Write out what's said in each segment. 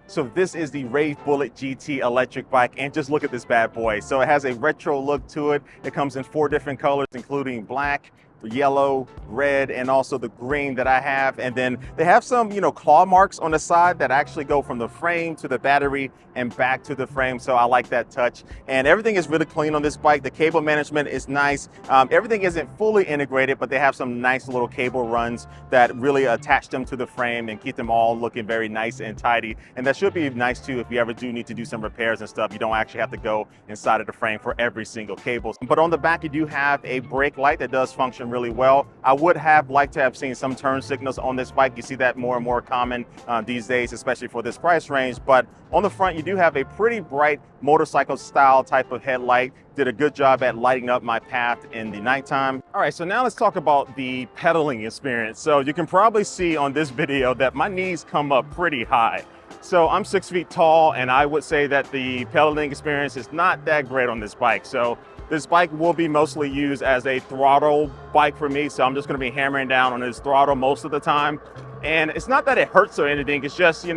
So this is the RAEV Bullet GT electric bike, and just look at this bad boy. So it has a retro look to it. It comes in 4 different colors, including black, yellow, red, and also the green that I have. And then they have some, claw marks on the side that actually go from the frame to the battery and back to the frame. So I like that touch. And everything is really clean on this bike. The cable management is nice. Everything isn't fully integrated, but they have some nice little cable runs that really attach them to the frame and keep them all looking very nice and tidy. And that should be nice too if you ever do need to do some repairs and stuff. You don't actually have to go inside of the frame for every single cable. But on the back, you do have a brake light that does function really well. I would have liked to have seen some turn signals on this bike. You see that more and more common these days, especially for this price range. But on the front, you do have a pretty bright motorcycle style type of headlight. Did a good job at lighting up my path in the nighttime. All right, so now let's talk about the pedaling experience. So you can probably see on this video that my knees come up pretty high. So I'm 6 feet tall, and I would say that the pedaling experience is not that great on this bike. So this bike will be mostly used as a throttle bike for me. So I'm just gonna be hammering down on this throttle most of the time. And it's not that it hurts or anything, it's just,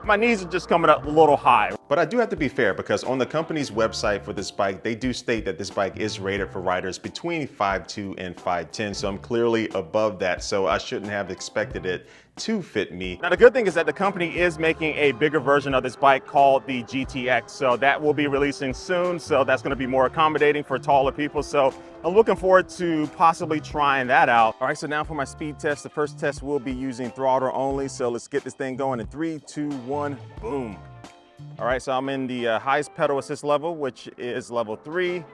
my knees are just coming up a little high. But I do have to be fair, because on the company's website for this bike, they do state that this bike is rated for riders between 5'2" and 5'10". So I'm clearly above that. So I shouldn't have expected it to fit me. Now, the good thing is that the company is making a bigger version of this bike called the GTX. So that will be releasing soon. So that's going to be more accommodating for taller people. So I'm looking forward to possibly trying that out. All right, so now for my speed test. The first test will be using throttle only. So let's get this thing going in 3, 2, 1, boom. All right, so I'm in the highest pedal assist level, which is level 3.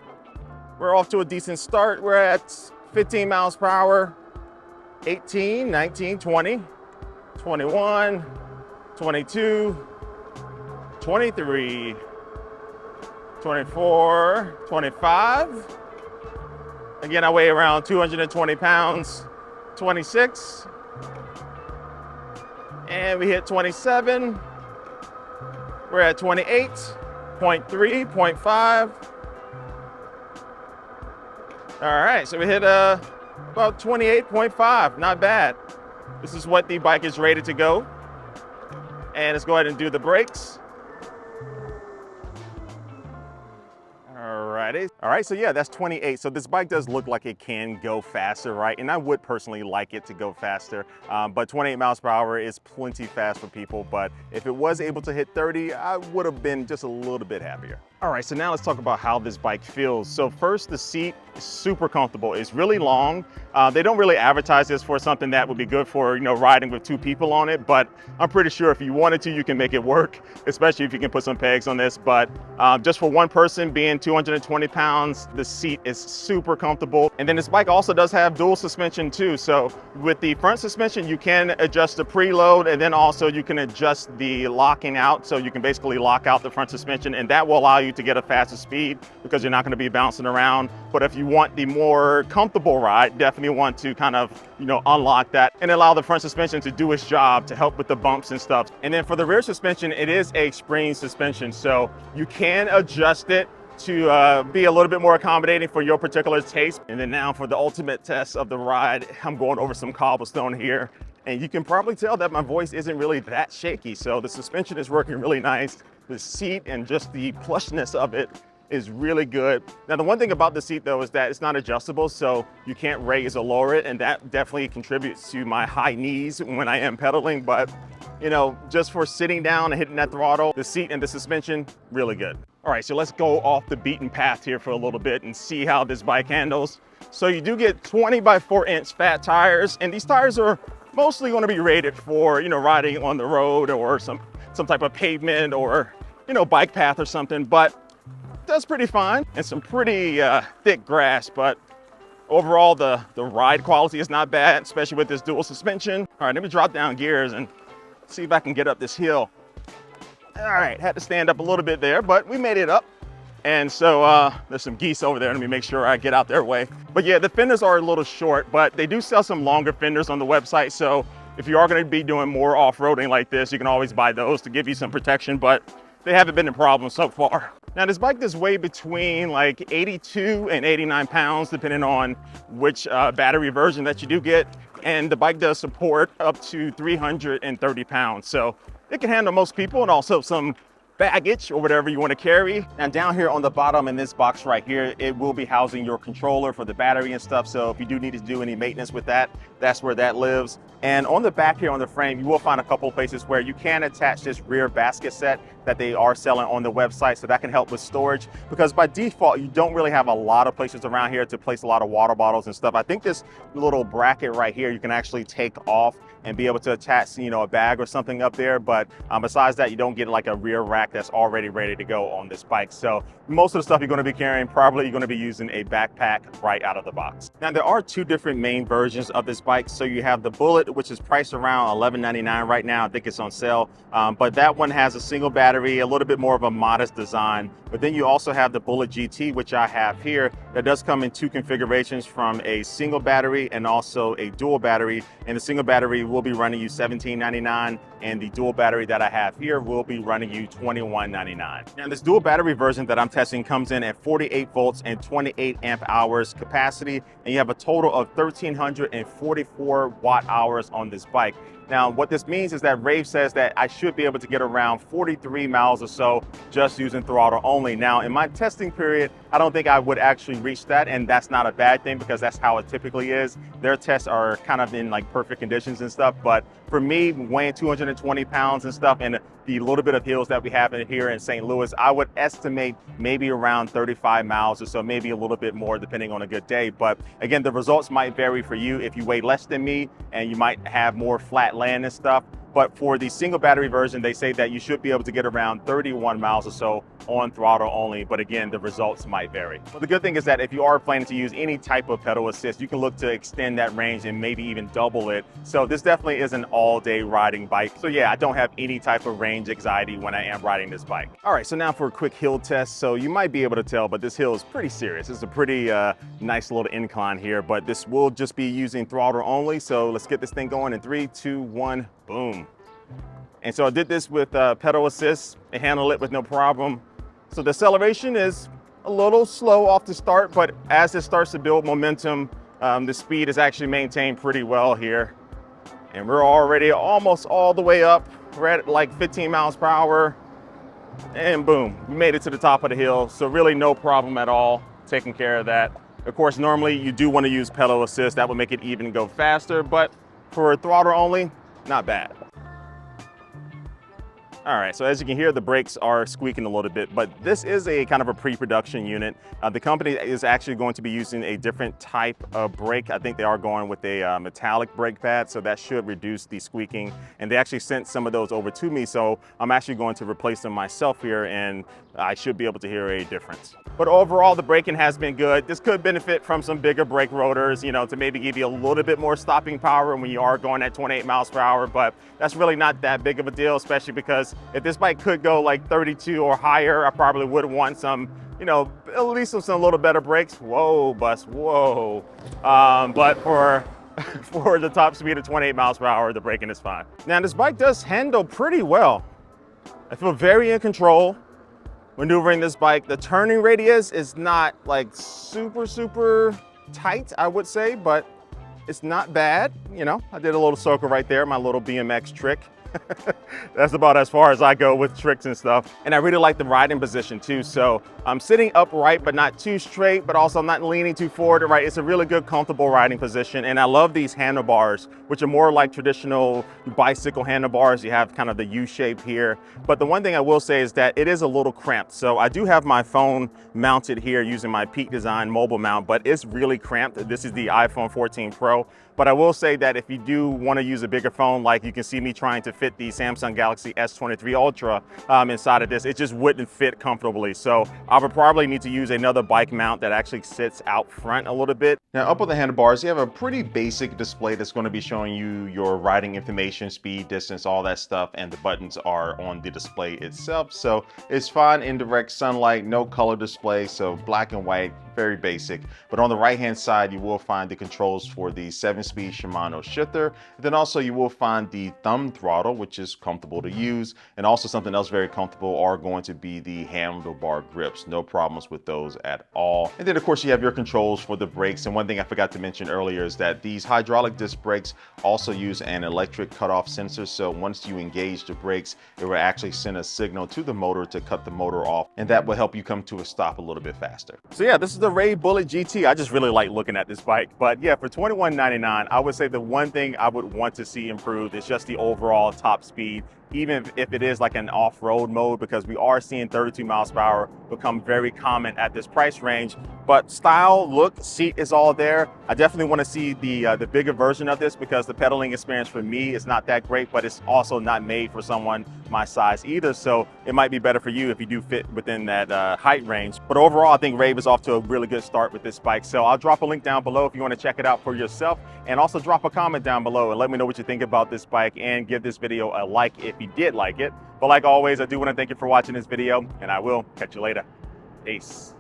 We're off to a decent start. We're at 15 miles per hour, 18, 19, 20, 21, 22, 23, 24, 25. Again, I weigh around 220 pounds, 26. And we hit 27. We're at 28.3, 0.5. All right, so we hit about 28.5, not bad. This is what the bike is rated to go. And let's go ahead and do the brakes. Alrighty. All right, so yeah, that's 28. So this bike does look like it can go faster, right? And I would personally like it to go faster, but 28 miles per hour is plenty fast for people. But if it was able to hit 30, I would have been just a little bit happier. All right, so now let's talk about how this bike feels. So first, the seat is super comfortable. It's really long. They don't really advertise this for something that would be good for, riding with 2 people on it, but I'm pretty sure if you wanted to, you can make it work, especially if you can put some pegs on this. But just for one person being 220 pounds, the seat is super comfortable. And then this bike also does have dual suspension too. So with the front suspension, you can adjust the preload, and then also you can adjust the locking out. So you can basically lock out the front suspension, and that will allow you to get a faster speed because you're not going to be bouncing around. But if you want the more comfortable ride, definitely want to kind of, unlock that and allow the front suspension to do its job to help with the bumps and stuff. And then for the rear suspension, it is a spring suspension. So you can adjust it to be a little bit more accommodating for your particular taste. And then now for the ultimate test of the ride, I'm going over some cobblestone here. And you can probably tell that my voice isn't really that shaky. So the suspension is working really nice. The seat and just the plushness of it is really good. Now, the one thing about the seat though is that it's not adjustable, so you can't raise or lower it, and that definitely contributes to my high knees when I am pedaling. But just for sitting down and hitting that throttle, the seat and the suspension, really good. All right, so let's go off the beaten path here for a little bit and see how this bike handles. So you do get 20 by 4 inch fat tires, and these tires are mostly going to be rated for, riding on the road or some type of pavement or, bike path or something, but that's pretty fine. And some pretty thick grass, but overall the ride quality is not bad, especially with this dual suspension. All right, let me drop down gears and see if I can get up this hill. All right, had to stand up a little bit there, but we made it up. And so there's some geese over there. Let me make sure I get out their way. But yeah, the fenders are a little short, but they do sell some longer fenders on the website. So if you are going to be doing more off-roading like this, you can always buy those to give you some protection, but they haven't been a problem so far. Now, this bike does weigh between like 82 and 89 pounds, depending on which battery version that you do get. And the bike does support up to 330 pounds. So it can handle most people and also some baggage or whatever you want to carry. And down here on the bottom in this box right here, it will be housing your controller for the battery and stuff. So if you do need to do any maintenance with that, that's where that lives. And on the back here on the frame, you will find a couple of places where you can attach this rear basket set that they are selling on the website. So that can help with storage, because by default, you don't really have a lot of places around here to place a lot of water bottles and stuff. I think this little bracket right here, you can actually take off and be able to attach, you know, a bag or something up there. But besides that, you don't get like a rear rack that's already ready to go on this bike. So most of the stuff you're going to be carrying, probably you're going to be using a backpack right out of the box. Now, there are two different main versions of this bike. So you have the Bullet, which is priced around $11.99 right now. I think it's on sale. But that one has a single battery, a little bit more of a modest design. But then you also have the Bullet GT, which I have here, that does come in two configurations, from a single battery and also a dual battery. And the single battery will be running you $17.99, and the dual battery that I have here will be running you $21.99. Now, this dual battery version that I'm testing comes in at 48 volts and 28 amp hours capacity, and you have a total of 1,344 watt hours on this bike. Now, what this means is that RAEV says that I should be able to get around 43 miles or so just using throttle only. Now, in my testing period, I don't think I would actually reach that, and that's not a bad thing because that's how it typically is. Their tests are kind of in like perfect conditions and stuff, but for me, weighing 220 pounds and stuff, and the little bit of hills that we have in here in St. Louis, I would estimate maybe around 35 miles or so, maybe a little bit more depending on a good day. But again, the results might vary for you. If you weigh less than me and you might have more flat land and stuff. But for the single battery version, they say that you should be able to get around 31 miles or so on throttle only. But again, the results might vary. But the good thing is that if you are planning to use any type of pedal assist, you can look to extend that range and maybe even double it. So this definitely is an all-day riding bike. So yeah, I don't have any type of range anxiety when I am riding this bike. All right, so now for a quick hill test. So you might be able to tell, but this hill is pretty serious. It's a pretty nice little incline here, but this will just be using throttle only. So let's get this thing going in 3, 2, 1, boom. And so I did this with pedal assist and handled it with no problem. So the acceleration is a little slow off the start, but as it starts to build momentum, the speed is actually maintained pretty well here. And we're already almost all the way up. We're at like 15 miles per hour, and boom, we made it to the top of the hill. So really no problem at all, taking care of that. Of course, normally you do want to use pedal assist. That would make it even go faster, but for throttle only, not bad. All right, so as you can hear, the brakes are squeaking a little bit, but this is a kind of a pre-production unit. The company is actually going to be using a different type of brake. I think they are going with a metallic brake pad, so that should reduce the squeaking. And they actually sent some of those over to me, so I'm actually going to replace them myself here, and I should be able to hear a difference. But overall, the braking has been good. This could benefit from some bigger brake rotors, you know, to maybe give you a little bit more stopping power when you are going at 28 miles per hour, but that's really not that big of a deal, especially because if this bike could go like 32 or higher, I probably would want some, you know, at least some little better brakes. Whoa, bus, whoa. But for the top speed of 28 miles per hour, the braking is fine. Now, this bike does handle pretty well. I feel very in control maneuvering this bike. The turning radius is not like super tight, I would say, but it's not bad. You know, I did a little circle right there, my little BMX trick. That's about as far as I go with tricks and stuff. And I really like the riding position too. So I'm sitting upright, but not too straight, but also not leaning too forward or right. It's a really good, comfortable riding position. And I love these handlebars, which are more like traditional bicycle handlebars. You have kind of the U shape here. But the one thing I will say is that it is a little cramped. So I do have my phone mounted here using my Peak Design mobile mount, but it's really cramped. This is the iPhone 14 Pro. But I will say that if you do want to use a bigger phone, like you can see me trying to fit the Samsung Galaxy S23 Ultra inside of this, it just wouldn't fit comfortably. So I would probably need to use another bike mount that actually sits out front a little bit. Now, up on the handlebars, you have a pretty basic display that's going to be showing you your riding information, speed, distance, all that stuff, and the buttons are on the display itself. So it's fine in direct sunlight, no color display, so black and white, very basic. But on the right-hand side, you will find the controls for the 7-speed Shimano shifter. Then also you will find the thumb throttle, which is comfortable to use. And also something else very comfortable are going to be the handlebar grips. No problems with those at all. And then of course you have your controls for the brakes. And one thing I forgot to mention earlier is that these hydraulic disc brakes also use an electric cutoff sensor. So once you engage the brakes, it will actually send a signal to the motor to cut the motor off. And that will help you come to a stop a little bit faster. So yeah, this is the RAEV Bullet GT. I just really like looking at this bike. But yeah, for $21.99, I would say the one thing I would want to see improved is just the overall top speed, even if it is like an off-road mode, because we are seeing 32 miles per hour become very common at this price range. But style, look, seat is all there. I definitely want to see the bigger version of this, because the pedaling experience for me is not that great, but it's also not made for someone my size either. So it might be better for you if you do fit within that height range. But overall, I think RAEV is off to a really good start with this bike. So I'll drop a link down below if you want to check it out for yourself, and also drop a comment down below and let me know what you think about this bike, and give this video a like if you did like it. But like always, I do want to thank you for watching this video, and I will catch you later. Peace.